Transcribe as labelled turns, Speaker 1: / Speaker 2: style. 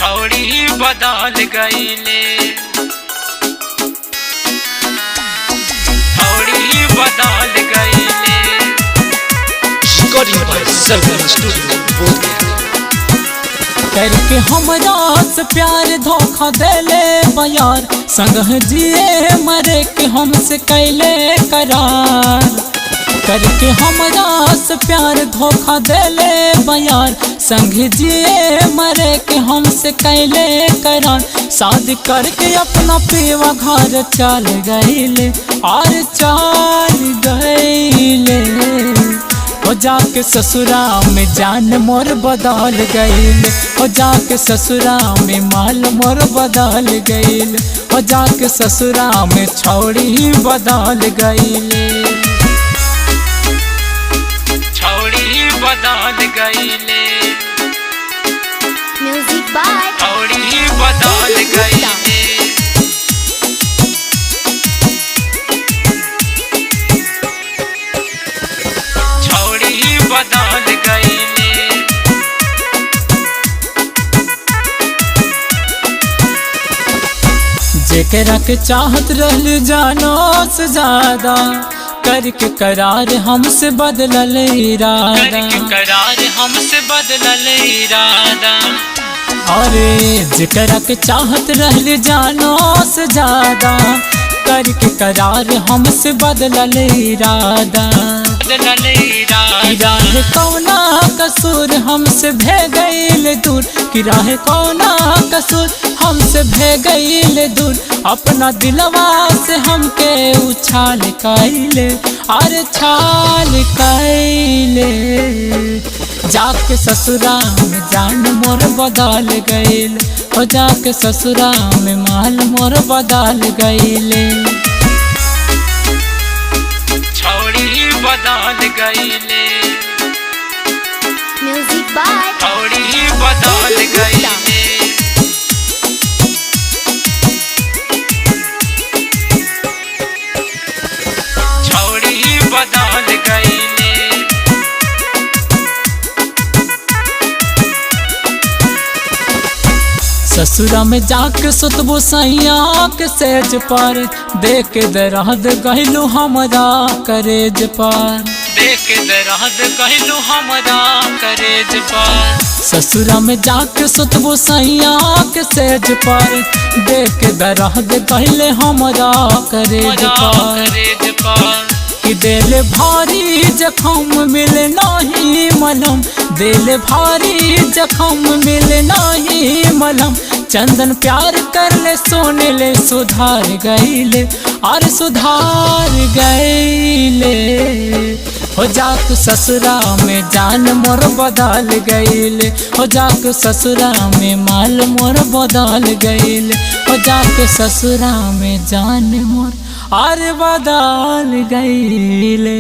Speaker 1: छौड़ी बदल गईले, छौड़ी बदल गईले।
Speaker 2: Recording by Selvan Studio, Bodhgaya।
Speaker 3: करके हमरा से प्यार धोखा देले बयार, संग जिए मरे के हमसे कैले करार। करके हमरा से प्यार धोखा देले बयार, संग जिए मरे के हमसे कैले करार। शादी करके अपना पीवा घर चल गईले और चल गईले। हो जाके ससुरा में जान मोर बदल गईल, हो जाके ससुरा में माल मोर बदल गईल, हो जाके ससुरा में छौड़ी बदल गईल,
Speaker 1: छौड़ी बदल गईले।
Speaker 4: म्यूजिक बाय
Speaker 1: छौड़ी बदल गईले। छौड़ी बदल गईले।
Speaker 3: जेकरा के चाहत रहल जानो से ज्यादा, करके करार हमसे बदलल इरादा,
Speaker 1: करके करार हमसे बदलल इरादा।
Speaker 3: अरे जेकरा के चाहत रहल जानो से ज्यादा, करके करार हमसे बदलल इरादा,
Speaker 1: बदलल इरादा।
Speaker 3: किराहे कौना कसूर हमसे भे दूर, किराहे कौना कसूर हमसे भे दूर। अपना दिलवा से हमके उछाल कैले, अरे छाल कैले। जाके ससुरा में जान मोर बदल गईल, हो जाके ससुरा में माल मोर बदल गईले,
Speaker 1: छौड़ी बदल गईले।
Speaker 4: म्यूजिक बाय
Speaker 1: छौड़ी बदल गईले। छौड़ी बदल गईले।
Speaker 3: ससुरा में जाके सुतबो सैया के सेज पर, देख दर्द गहिलू हमरा करेज पर,
Speaker 1: देख दर्द कहलू हमरा करेज पर।
Speaker 3: ससुरा में जाके सुतबो सैया के सेज पर, देख दर्द गहिले हमरा करेज पर।
Speaker 1: करेज पर
Speaker 3: कि दिल भारी जखम मिले नहीं मलम, दिल भारी जखम मिले नहीं मलम। चंदन प्यार कर ले सोने ले सुधार गईले, और सुधार गईले। हो जाके ससुरा में जान मोर बदल गईले, हो जाके ससुरा में माल मोर बदल गईले, हो जाके ससुरा में जान मोर और बदल गईले।